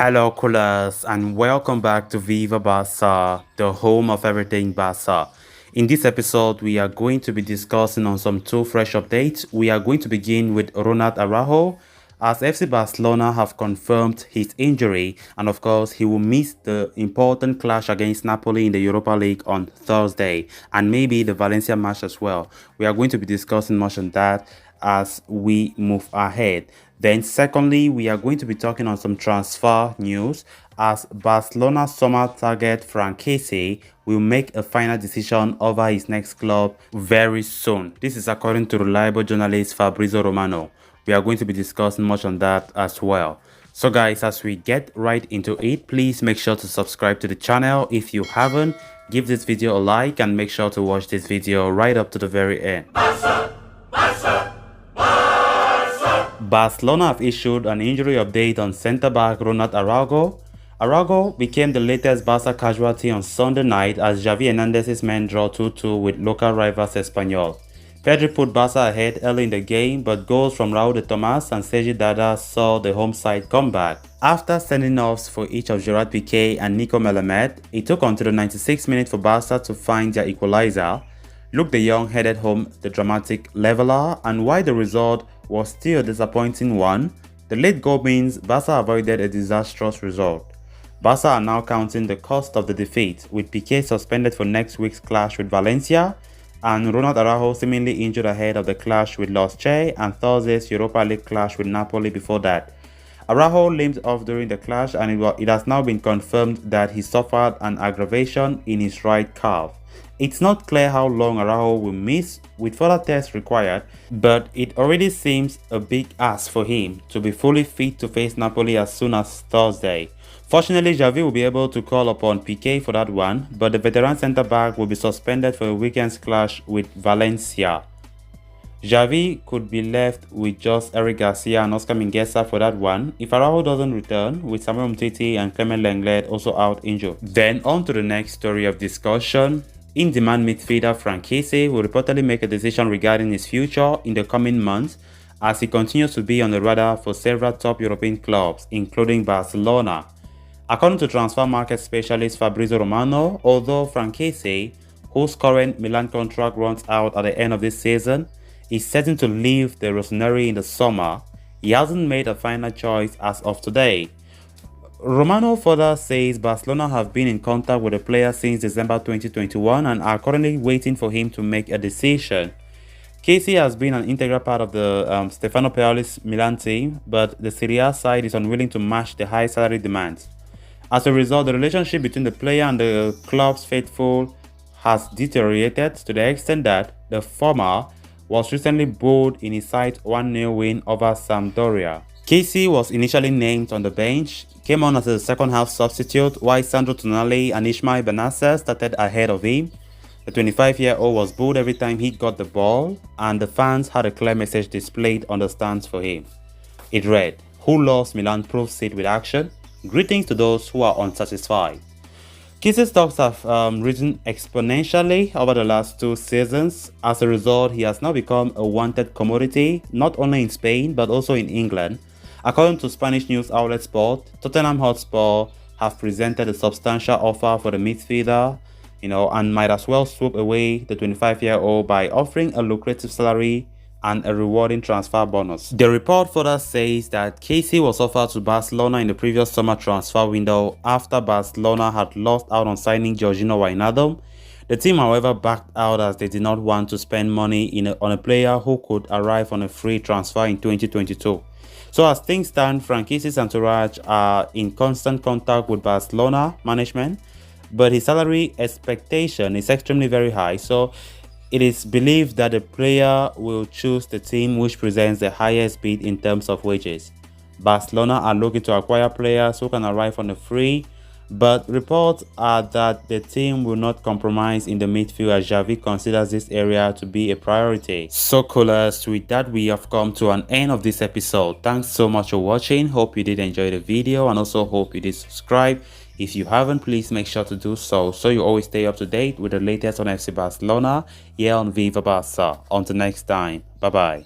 Hello, coolers, and welcome back to Viva Barca, the home of everything Barca. In this episode, we are going to be discussing on some two fresh updates. We are going to begin with Ronald Araujo, as FC Barcelona have confirmed his injury, and of course, he will miss the important clash against Napoli in the Europa League on Thursday, and maybe the Valencia match as well. We are going to be discussing much on that as we move ahead. Then secondly, we are going to be talking on some transfer news as Barcelona summer target Frank Kessie will make a final decision over his next club very soon. This is according to reliable journalist Fabrizio Romano. We are going to be discussing much on that as well. So guys, as we get right into it, please make sure to subscribe to the channel if you haven't. Give this video a like and make sure to watch this video right up to the very end. Barcelona have issued an injury update on centre-back Ronald Araujo. Araujo became the latest Barca casualty on Sunday night as Xavi Hernandez's men draw 2-2 with local rivals Espanyol. Pedri put Barca ahead early in the game, but goals from Raúl de Tomàs and Sergi Dada saw the home side come back. After sending offs for each of Gerard Piqué and Nico Melamed, it took until the 96th minute for Barca to find their equalizer. Luke de Jong headed home the dramatic leveler, and while the result was still a disappointing one, the late goal means Barca avoided a disastrous result. Barca are now counting the cost of the defeat, with Piqué suspended for next week's clash with Valencia, and Ronald Araujo seemingly injured ahead of the clash with Los Che and Thursday's Europa League clash with Napoli before that. Araujo limped off during the clash, and it has now been confirmed that he suffered an aggravation in his right calf. It's not clear how long Araujo will miss, with further tests required, but it already seems a big ask for him to be fully fit to face Napoli as soon as Thursday. Fortunately, Xavi will be able to call upon Piqué for that one, but the veteran centre-back will be suspended for a weekend's clash with Valencia. Xavi could be left with just Eric Garcia and Oscar Mingueza for that one if Araujo doesn't return, with Samuel Umtiti and Clement Lenglet also out injured. Then on to the next story of discussion. In-demand midfielder Frank Kessie will reportedly make a decision regarding his future in the coming months as he continues to be on the radar for several top European clubs, including Barcelona. According to transfer market specialist Fabrizio Romano, although Frank Kessie, whose current Milan contract runs out at the end of this season, is certain to leave the Rossoneri in the summer, he hasn't made a final choice as of today. Romano further says Barcelona have been in contact with the player since December 2021 and are currently waiting for him to make a decision. Kessie has been an integral part of the Stefano Pioli's Milan team, but the Serie A side is unwilling to match the high salary demands. As a result, the relationship between the player and the club's faithful has deteriorated to the extent that the former was recently bowled in his side's 1-0 win over Sampdoria. Kessie was initially named on the bench, came on as a second-half substitute, while Sandro Tonali and Ismael Benacer started ahead of him. The 25-year-old was booed every time he got the ball, and the fans had a clear message displayed on the stands for him. It read, "Who loves Milan proves it with action. Greetings to those who are unsatisfied." Kessie's stocks have risen exponentially over the last 2 seasons. As a result, he has now become a wanted commodity, not only in Spain but also in England. According to Spanish news outlet Sport, Tottenham Hotspur have presented a substantial offer for the midfielder, and might as well swoop away the 25-year-old by offering a lucrative salary and a rewarding transfer bonus. The report further says that Kessie was offered to Barcelona in the previous summer transfer window after Barcelona had lost out on signing Georginio Wijnaldum. The team, however, backed out as they did not want to spend money on a player who could arrive on a free transfer in 2022. So as things stand, Frank Kessie's entourage are in constant contact with Barcelona management, but his salary expectation is extremely very high, so it is believed that the player will choose the team which presents the highest bid in terms of wages. Barcelona are looking to acquire players who can arrive on a free, but reports are that the team will not compromise in the midfield as Xavi considers this area to be a priority. So coolers, with that we have come to an end of this episode. Thanks so much for watching. Hope you did enjoy the video and also hope you did subscribe. If you haven't, please make sure to do so you always stay up to date with the latest on FC Barcelona here on Viva Barca. Until next time, bye bye.